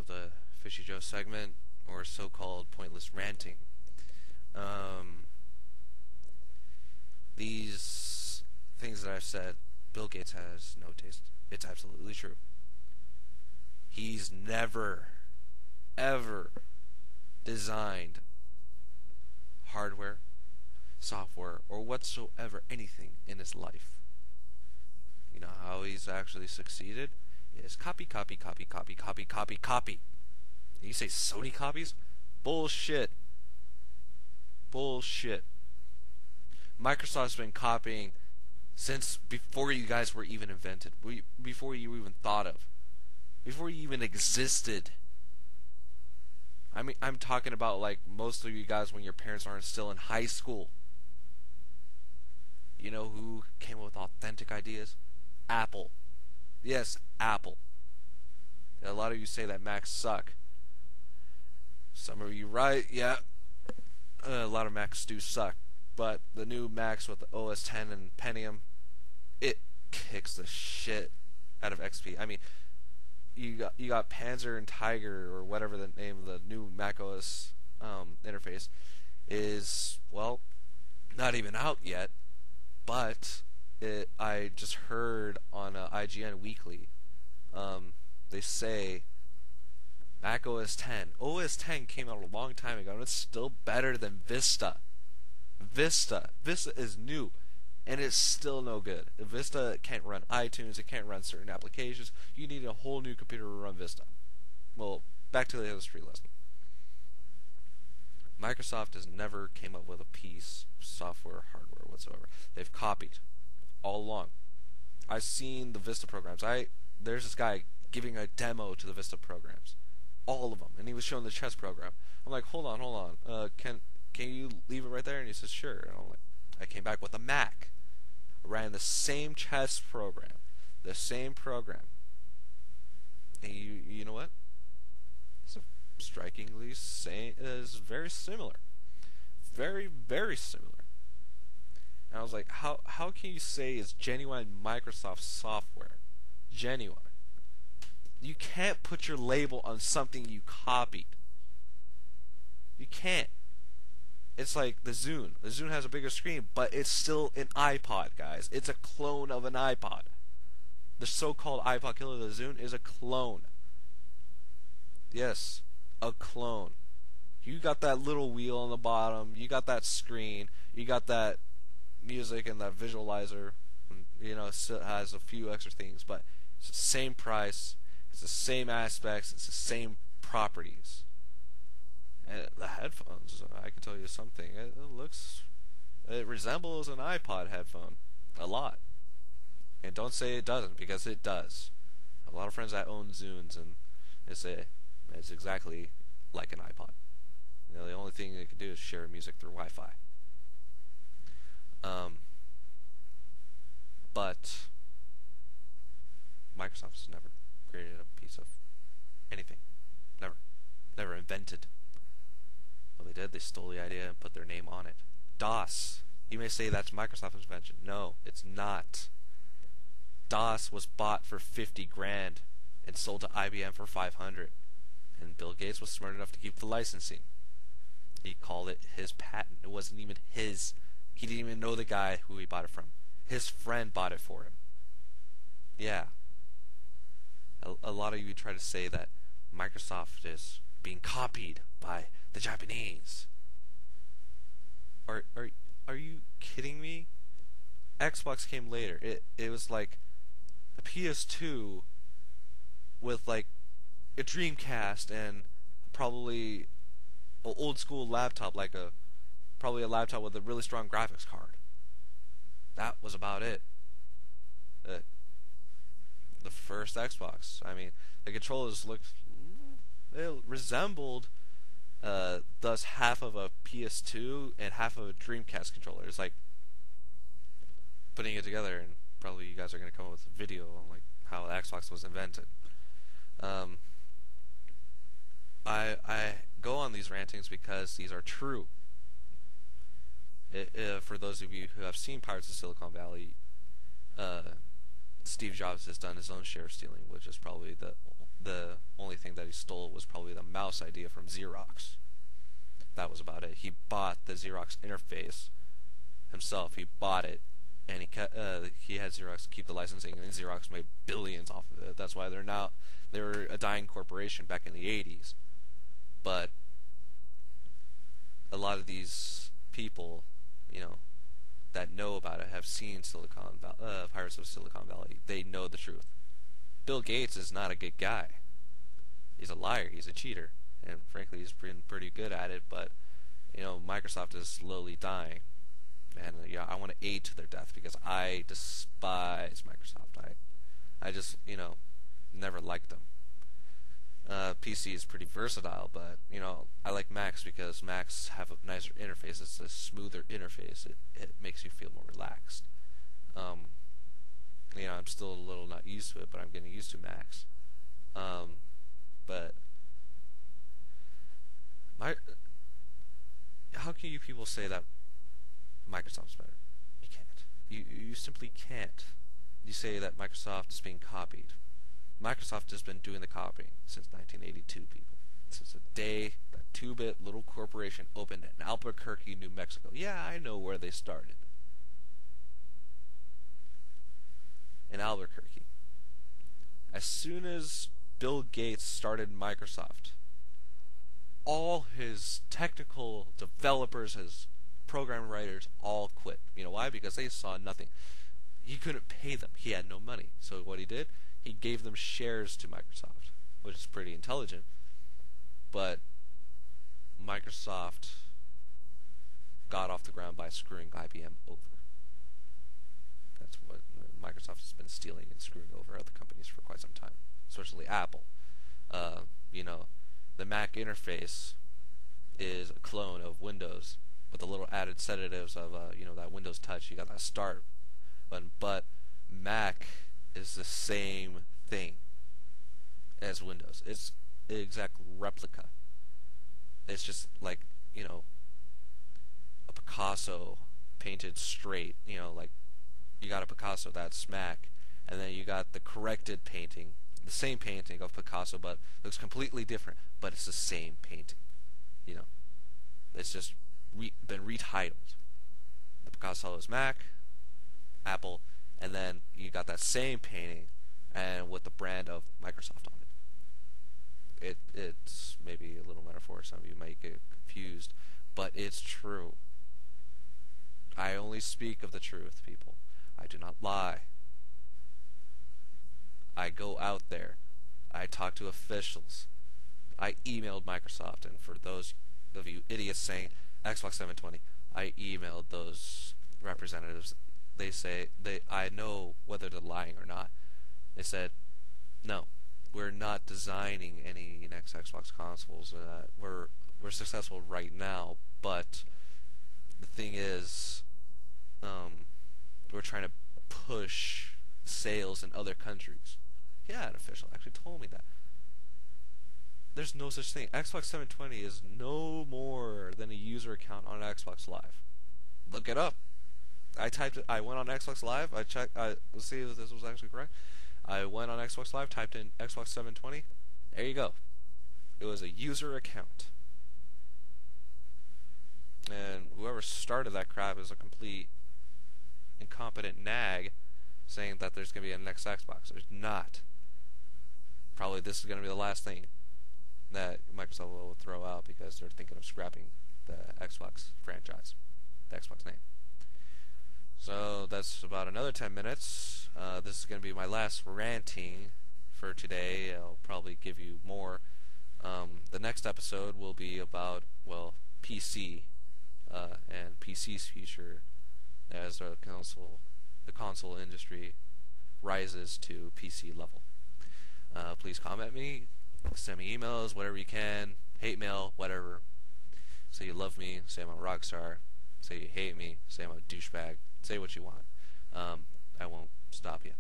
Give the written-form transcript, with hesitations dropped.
of the Fishy Joe segment, or so-called pointless ranting. These things that I've said, Bill Gates has no taste. It's absolutely true. He's never, ever designed hardware, software, or whatsoever anything in his life. You know how he's actually succeeded? Is copy, copy, copy, copy, copy, copy, copy. And you say Sony copies? Bullshit. Bullshit. Microsoft's been copying since before you guys were even invented, before you even thought of, before you even existed. I mean, I'm talking about like most of you guys when your parents aren't still in high school. You know who came up with authentic ideas? Apple. Yes, Apple. A lot of you say that Macs suck. Some of you right, yeah. A lot of Macs do suck. But the new Macs with the OS X and Pentium, it kicks the shit out of XP. I mean, you got Panzer and Tiger, or whatever the name of the new Mac OS interface is. Well, not even out yet, but I just heard on IGN Weekly, they say Mac OS X. OS X came out a long time ago, and it's still better than Vista. Vista is new, and it's still no good. Vista can't run iTunes, it can't run certain applications. You need a whole new computer to run Vista. Well, back to the history lesson. Microsoft has never came up with a piece of software, hardware whatsoever. They've copied all along. I've seen the Vista programs. There's this guy giving a demo to the Vista programs, all of them, and he was showing the chess program. I'm like, hold on, can you leave it right there? And he says, sure. And I'm like, I came back with a Mac, ran the same chess program, and you know what? It's strikingly same. It's very similar, very, very similar. And I was like, how can you say it's genuine Microsoft software? Genuine. You can't put your label on something you copied. You can't. It's like the Zune. The Zune has a bigger screen, but it's still an iPod, guys. It's a clone of an iPod. The so-called iPod killer, the Zune, is a clone. Yes, a clone. You got that little wheel on the bottom. You got that screen. You got that music and that visualizer. You know, it still has a few extra things, but it's the same price. It's the same aspects. It's the same properties. And the headphones, I can tell you something. It resembles an iPod headphone a lot. And don't say it doesn't, because it does. A lot of friends that own Zunes, and they say it's exactly like an iPod. You know, the only thing they can do is share music through Wi-Fi. But Microsoft has never created a piece of anything. Never invented. Well, they did. They stole the idea and put their name on it. DOS. You may say that's Microsoft's invention. No, it's not. DOS was bought for 50 grand and sold to IBM for 500. And Bill Gates was smart enough to keep the licensing. He called it his patent. It wasn't even his. He didn't even know the guy who he bought it from. His friend bought it for him. Yeah. A lot of you try to say that Microsoft is being copied by the Japanese. Are you kidding me? Xbox came later. It was like a PS2 with like a Dreamcast and probably an old school laptop, like probably a laptop with a really strong graphics card. That was about it. The first Xbox. I mean, the controllers resembled thus half of a PS2 and half of a Dreamcast controller. It's like putting it together, and probably you guys are going to come up with a video on like how the Xbox was invented. I go on these rantings because these are true. For those of you who have seen Pirates of Silicon Valley, Steve Jobs has done his own share of stealing, which is probably the only thing thing that he stole was probably the mouse idea from Xerox. That was about it. He bought the Xerox interface himself. He bought it, and he had Xerox keep the licensing, and Xerox made billions off of it. That's why they were a dying corporation back in the 80s. But a lot of these people, that know about it have seen Pirates of Silicon Valley. They know the truth. Bill Gates is not a good guy. He's a liar. He's a cheater, and frankly, he's been pretty good at it. But Microsoft is slowly dying, and I want to aid to their death because I despise Microsoft. I just never liked them. PC is pretty versatile, but I like Macs because Macs have a nicer interface. It's a smoother interface. It makes you feel more relaxed. I'm still a little not used to it, but I'm getting used to Macs. But how can you people say that Microsoft's better? You can't. You simply can't. You say that Microsoft is being copied. Microsoft has been doing the copying since 1982, people. Since the day that 2-bit little corporation opened in Albuquerque, New Mexico. Yeah, I know where they started. In Albuquerque. As soon as Bill Gates started Microsoft, all his technical developers, his program writers, all quit. You know why? Because they saw nothing. He couldn't pay them. He had no money. So what he did, he gave them shares to Microsoft, which is pretty intelligent. But Microsoft got off the ground by screwing IBM over. That's what Microsoft has been stealing and screwing over other companies for quite some time, especially Apple. The Mac interface is a clone of Windows with a little added sedatives of that Windows Touch. You got that start button, but Mac is the same thing as Windows. It's the exact replica. It's just like a Picasso painted straight. Like you got a Picasso, that's Mac, and then you got the corrected painting, the same painting of Picasso, but looks completely different, but it's the same painting. It's just been retitled. The Picasso is Mac, Apple, and then you got that same painting and with the brand of Microsoft on it. It's maybe a little metaphor. Some of you might get confused, but it's true. I only speak of the truth, people. I do not lie. I go out there. I talk to officials. I emailed Microsoft, and for those of you idiots saying Xbox 720, I emailed those representatives. They say I know whether they're lying or not. They said, no, we're not designing any next Xbox consoles. We're successful right now, but the thing is, we're trying to push sales in other countries. Yeah, an official actually told me that. There's no such thing. Xbox 720 is no more than a user account on Xbox Live. Look it up. I typed it. I went on Xbox Live. I checked. Let's see if this was actually correct. I went on Xbox Live, typed in Xbox 720. There you go. It was a user account. And whoever started that crap is a complete incompetent nag saying that there's going to be a next Xbox. There's not. Probably this is going to be the last thing that Microsoft will throw out because they're thinking of scrapping the Xbox franchise, the Xbox name. So that's about another 10 minutes. This is going to be my last ranting for today. I'll probably give you more. The next episode will be about, PC and PC's future as the console industry rises to PC level. Please comment me, send me emails, whatever you can, hate mail, whatever. Say you love me, say I'm a rock star, say you hate me, say I'm a douchebag, say what you want. I won't stop you.